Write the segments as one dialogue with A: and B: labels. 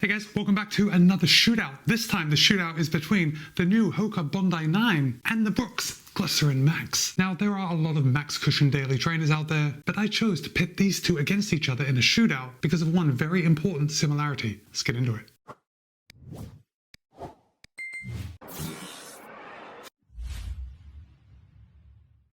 A: Hey guys, welcome back to another shootout. This time the shootout is between the new HOKA Bondi 9 and the Brooks GLYCERIN Max. Now there are a lot of max cushion daily trainers out there, but I chose to pit these two against each other in a shootout because of one very important similarity. Let's get into it.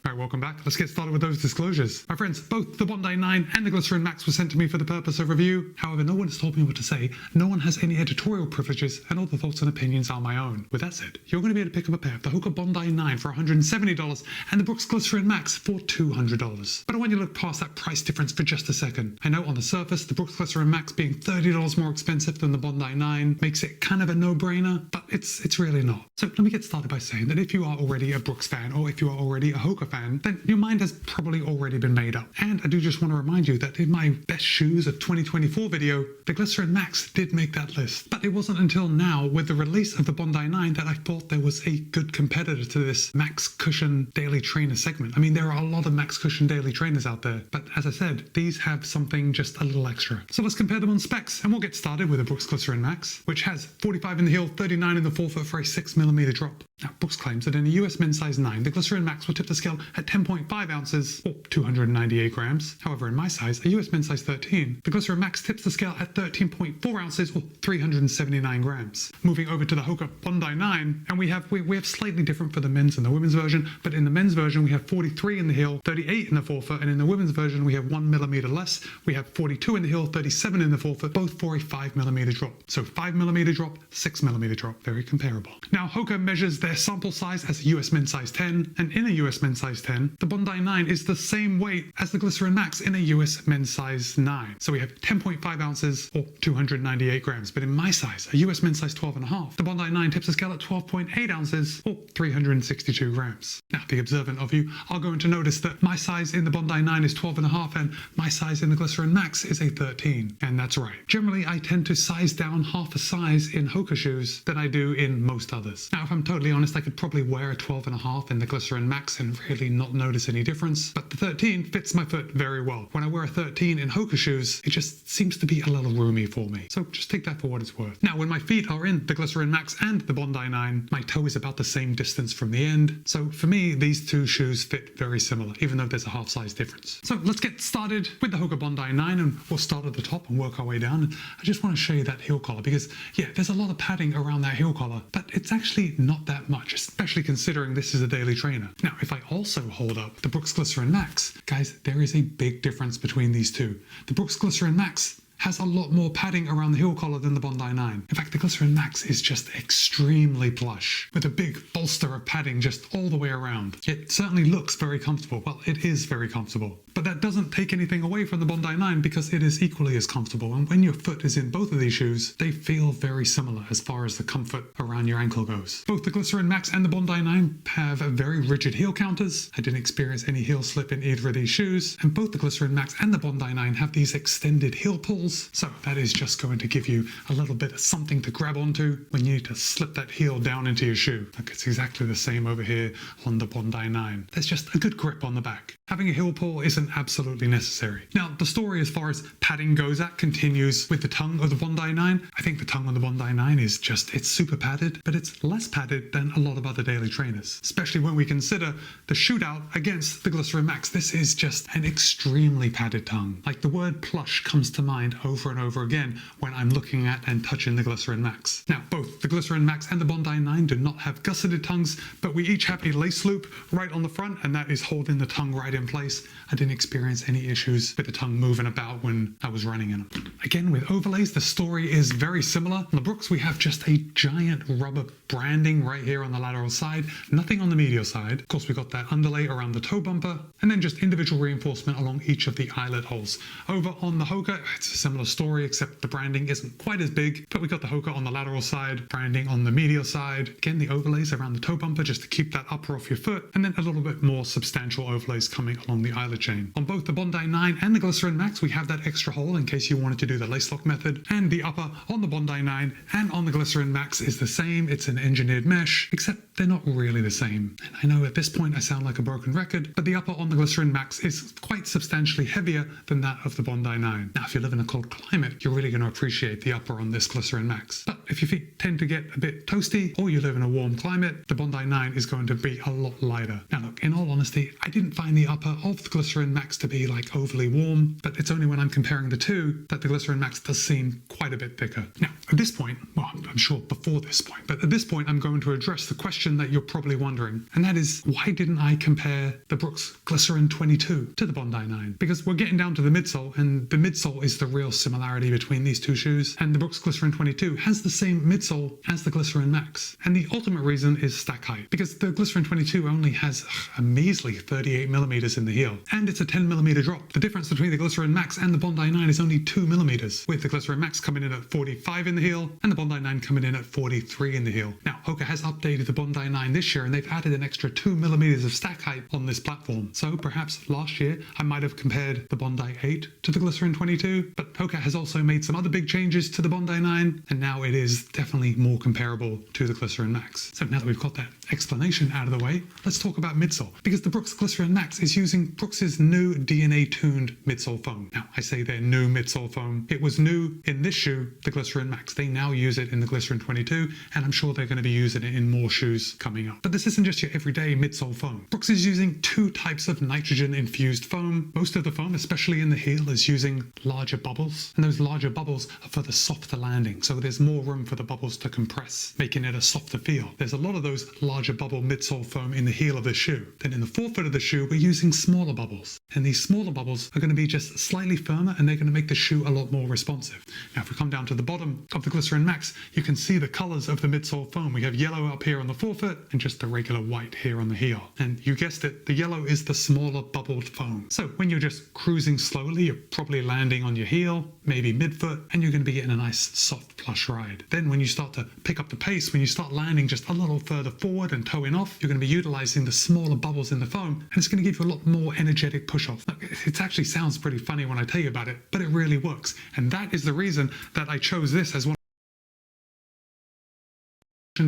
A: Alright, welcome back. Let's get started with those disclosures. My friends, both the Bondi 9 and the GLYCERIN Max were sent to me for the purpose of review. However, no one has told me what to say, no one has any editorial privileges, and all the thoughts and opinions are my own. With that said, you're going to be able to pick up a pair of the HOKA Bondi 9 for $170 and the Brooks GLYCERIN Max for $200. But I want you to look past that price difference for just a second. I know on the surface, the Brooks GLYCERIN Max being $30 more expensive than the Bondi 9 makes it kind of a no-brainer, but it's really not. So let me get started by saying that if you are already a Brooks fan, or if you are already a HOKA fan, then your mind has probably already been made up. And I do just want to remind you that in my best shoes of 2024 video, the GLYCERIN Max did make that list. But it wasn't until now, with the release of the Bondi 9, that I thought there was a good competitor to this max cushion daily trainer segment. I mean, there are a lot of max cushion daily trainers out there, but as I said, these have something just a little extra. So let's compare them on specs, and we'll get started with the Brooks GLYCERIN Max, which has 45 in the heel, 39 in the forefoot for a 6mm drop. Now, Brooks claims that in a US men's size 9, the GLYCERIN Max will tip the scale at 10.5 ounces, or 298 grams. However, in my size, a US men's size 13, the GLYCERIN Max tips the scale at 13.4 ounces, or 379 grams. Moving over to the HOKA Bondi 9, and we have slightly different for the men's and the women's version, but in the men's version, we have 43 in the heel, 38 in the forefoot, and in the women's version, we have 1mm less. We have 42 in the heel, 37 in the forefoot, both for a 5mm drop. So 5mm drop, 6mm drop, very comparable. Now, HOKA measures their sample size as a US men's size 10, and in a US men's size 10, the Bondi 9 is the same weight as the GLYCERIN Max in a US men's size 9. So we have 10.5 ounces or 298 grams. But in my size, a US men's size 12.5, the Bondi 9 tips the scale at 12.8 ounces or 362 grams. Now, the observant of you are going to notice that my size in the Bondi 9 is 12.5 and my size in the GLYCERIN Max is a 13. And that's right. Generally, I tend to size down half a size in HOKA shoes than I do in most others. Now, if I'm totally honest, I could probably wear a 12.5 in the GLYCERIN Max and really not notice any difference, but the 13 fits my foot very well. When I wear a 13 in HOKA shoes, it just seems to be a little roomy for me. So just take that for what it's worth. Now, when my feet are in the GLYCERIN Max and the Bondi 9, my toe is about the same distance from the end. So for me, these two shoes fit very similar, even though there's a half size difference. So let's get started with the HOKA Bondi 9, and we'll start at the top and work our way down. And I just want to show you that heel collar because, yeah, there's a lot of padding around that heel collar, but it's actually not that much, especially considering this is a daily trainer. Now, if I also hold up the Brooks GLYCERIN Max, guys, there is a big difference between these two. The Brooks GLYCERIN Max has a lot more padding around the heel collar than the Bondi 9. In fact, the GLYCERIN Max is just extremely plush, with a big bolster of padding just all the way around. It certainly looks very comfortable. Well, it is very comfortable. But that doesn't take anything away from the Bondi 9 because it is equally as comfortable. And when your foot is in both of these shoes, they feel very similar as far as the comfort around your ankle goes. Both the GLYCERIN Max and the Bondi 9 have very rigid heel counters. I didn't experience any heel slip in either of these shoes. And both the GLYCERIN Max and the Bondi 9 have these extended heel pulls. So that is just going to give you a little bit of something to grab onto when you need to slip that heel down into your shoe. Look, it's exactly the same over here on the Bondi 9. There's just a good grip on the back. Having a heel pull isn't absolutely necessary. Now, the story as far as padding goes continues with the tongue of the Bondi 9. I think the tongue on the Bondi 9 is it's super padded, but it's less padded than a lot of other daily trainers, especially when we consider the shootout against the GLYCERIN Max. This is just an extremely padded tongue. Like, the word plush comes to mind over and over again when I'm looking at and touching the GLYCERIN Max. Now, both the GLYCERIN Max and the Bondi 9 do not have gusseted tongues, but we each have a lace loop right on the front, and that is holding the tongue right in place. I didn't experience any issues with the tongue moving about when I was running in them. Again, with overlays, the story is very similar. On the Brooks, we have just a giant rubber branding right here on the lateral side, nothing on the medial side. Of course, we got that underlay around the toe bumper, and then just individual reinforcement along each of the eyelet holes. Over on the HOKA, it's a similar story, except the branding isn't quite as big, but we got the HOKA on the lateral side, branding on the medial side. Again, the overlays around the toe bumper just to keep that upper off your foot, and then a little bit more substantial overlays coming along the eyelet chain. On both the Bondi 9 and the GLYCERIN Max, we have that extra hole in case you wanted to do the lace lock method, and the upper on the Bondi 9 and on the GLYCERIN Max is the same. It's an engineered mesh, except they're not really the same. And I know at this point I sound like a broken record, but the upper on the GLYCERIN Max is quite substantially heavier than that of the Bondi 9. Now, if you live in a cold climate, you're really going to appreciate the upper on this Glycerin Max. But if your feet tend to get a bit toasty or you live in a warm climate, the Bondi 9 is going to be a lot lighter. Now look, in all honesty, I didn't find the upper of the Glycerin Max to be like overly warm, but it's only when I'm comparing the two that the Glycerin Max does seem quite a bit thicker. Now, at this point, well, I'm sure before this point, but at this point, I'm going to address the question that you're probably wondering, and that is, why didn't I compare the Brooks Glycerin 22 to the Bondi 9? Because we're getting down to the midsole, and the midsole is the real similarity between these two shoes, and the Brooks Glycerin 22 has the same midsole as the Glycerin Max. And the ultimate reason is stack height, because the Glycerin 22 only has a measly 38 millimeters in the heel, and it's a 10 millimeter drop. The difference between the Glycerin Max and the Bondi 9 is only 2 millimeters, with the Glycerin Max coming in at 45 in the heel and the Bondi 9 coming in at 43 in the heel. Now, HOKA has updated the Bondi 9 this year, and they've added an extra 2 millimeters of stack height on this platform. So perhaps last year I might have compared the Bondi 8 to the Glycerin 22, but HOKA has also made some other big changes to the Bondi 9, and now it is definitely more comparable to the Glycerin Max. So now that we've got that explanation out of the way, let's talk about midsole, because the Brooks Glycerin Max is using Brooks's new DNA-tuned midsole foam. Now, I say their new midsole foam. It was new in this shoe, the Glycerin Max. They now use it in the Glycerin 22, and I'm sure they're going to be using it in more shoes coming up. But this isn't just your everyday midsole foam. Brooks is using two types of nitrogen-infused foam. Most of the foam, especially in the heel, is using larger bubbles, and those larger bubbles are for the softer landing, so there's more room for the bubbles to compress, making it a softer feel. There's a lot of those larger bubble midsole foam in the heel of the shoe. Then in the forefoot of the shoe, we're using smaller bubbles, and these smaller bubbles are going to be just slightly firmer, and they're going to make the shoe a lot more responsive. Now, if we come down to the bottom of the Glycerin Max, you can see the colors of the midsole foam. We have yellow up here on the forefoot and just the regular white here on the heel. And you guessed it, the yellow is the smaller bubbled foam. So when you're just cruising slowly, you're probably landing on your heel, maybe midfoot, and you're going to be getting a nice soft plush ride. Then when you start to pick up the pace, when you start landing just a little further forward and toeing off, you're going to be utilizing the smaller bubbles in the foam, and it's going to give you a lot more energetic push off. Look, it actually sounds pretty funny when I tell you about it, but it really works. And that is the reason that I chose this as one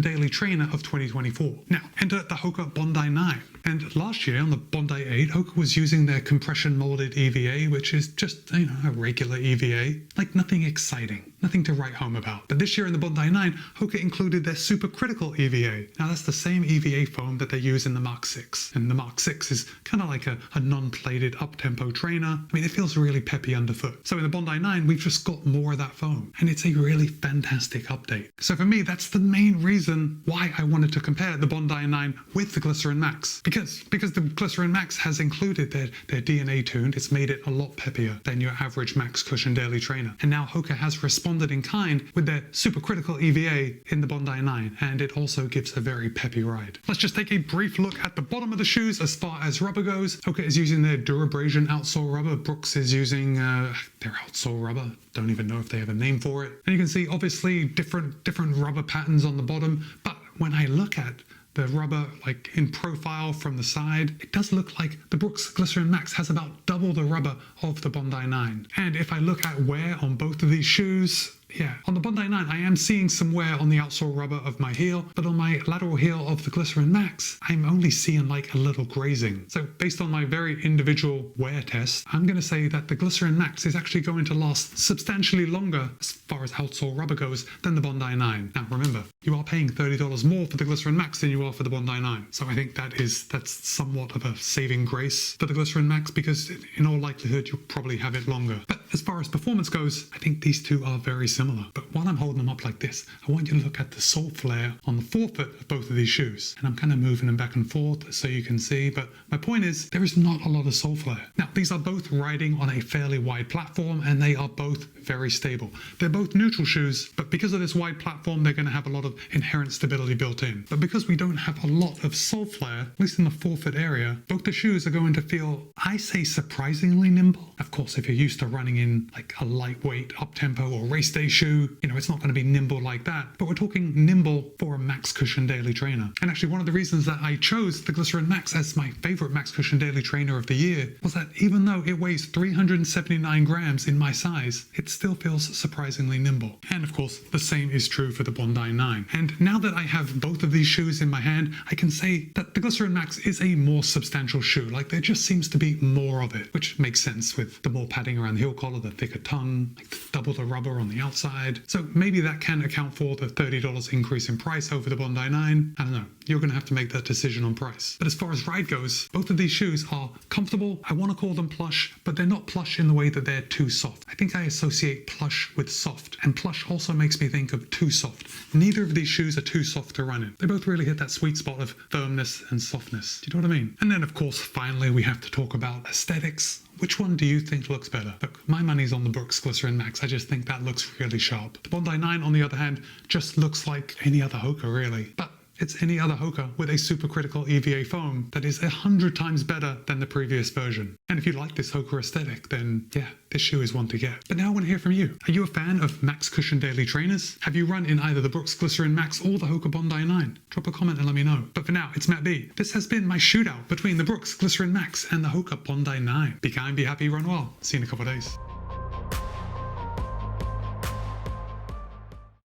A: daily trainer of 2024. Now, enter the HOKA Bondi 9. And last year on the Bondi 8, HOKA was using their compression molded EVA, which is just, a regular EVA, like nothing exciting, nothing to write home about. But this year in the Bondi 9, HOKA included their supercritical EVA. Now that's the same EVA foam that they use in the Mark 6. And the Mark 6 is kind of like a non-plated up-tempo trainer. I mean, it feels really peppy underfoot. So in the Bondi 9, we've just got more of that foam, and it's a really fantastic update. So for me, that's the main reason why I wanted to compare the Bondi 9 with the Glycerin Max. Because the Glycerin Max has included their DNA tuned, it's made it a lot peppier than your average Max Cushion daily trainer. And now HOKA has responded in kind with their supercritical EVA in the Bondi 9, and it also gives a very peppy ride. Let's just take a brief look at the bottom of the shoes as far as rubber goes. HOKA is using their Durabrasion outsole rubber. Brooks is using their outsole rubber. Don't even know if they have a name for it. And you can see obviously different rubber patterns on the bottom, but when I look at the rubber like in profile from the side, it does look like the Brooks Glycerin Max has about double the rubber of the Bondi 9. And if I look at wear on both of these shoes, yeah, on the Bondi 9, I am seeing some wear on the outsole rubber of my heel, but on my lateral heel of the Glycerin Max, I'm only seeing like a little grazing. So based on my very individual wear test, I'm going to say that the Glycerin Max is actually going to last substantially longer as far as outsole rubber goes than the Bondi 9. Now remember, you are paying $30 more for the Glycerin Max than you are for the Bondi 9. So I think that's somewhat of a saving grace for the Glycerin Max, because in all likelihood, you'll probably have it longer. But as far as performance goes, I think these two are very similar. But while I'm holding them up like this, I want you to look at the sole flare on the forefoot of both of these shoes. And I'm kind of moving them back and forth so you can see, but my point is there is not a lot of sole flare. Now, these are both riding on a fairly wide platform, and they are both very stable. They're both neutral shoes, but because of this wide platform, they're going to have a lot of inherent stability built in. But because we don't have a lot of sole flare, at least in the forefoot area, both the shoes are going to feel, I say, surprisingly nimble. Of course, if you're used to running in like a lightweight up-tempo or race day day shoe. You know, it's not going to be nimble like that, but we're talking nimble for a max cushion daily trainer. And actually one of the reasons that I chose the GLYCERIN Max as my favorite max cushion daily trainer of the year was that even though it weighs 379 grams in my size, it still feels surprisingly nimble. And of course, the same is true for the Bondi 9. And now that I have both of these shoes in my hand, I can say that the GLYCERIN Max is a more substantial shoe. Like, there just seems to be more of it, which makes sense with the more padding around the heel collar, the thicker tongue, like double the rubber on the outside. So maybe that can account for the $30 increase in price over the Bondi 9. I don't know. You're going to have to make that decision on price. But as far as ride goes, both of these shoes are comfortable. I want to call them plush, but they're not plush in the way that they're too soft. I think I associate plush with soft, and plush also makes me think of too soft. Neither of these shoes are too soft to run in. They both really hit that sweet spot of firmness and softness. Do you know what I mean? And then of course, finally, we have to talk about aesthetics. Which one do you think looks better? Look, my money's on the Brooks GLYCERIN Max. I just think that looks really sharp. The Bondi 9, on the other hand, just looks like any other HOKA, really. But it's any other HOKA with a supercritical EVA foam that is 100 times better than the previous version. And if you like this HOKA aesthetic, then yeah, this shoe is one to get. But now I want to hear from you. Are you a fan of max cushion daily trainers? Have you run in either the Brooks GLYCERIN Max or the HOKA Bondi 9? Drop a comment and let me know. But for now, it's Matt B. This has been my shootout between the Brooks GLYCERIN Max and the HOKA Bondi 9. Be kind, be happy, run well. See you in a couple of days.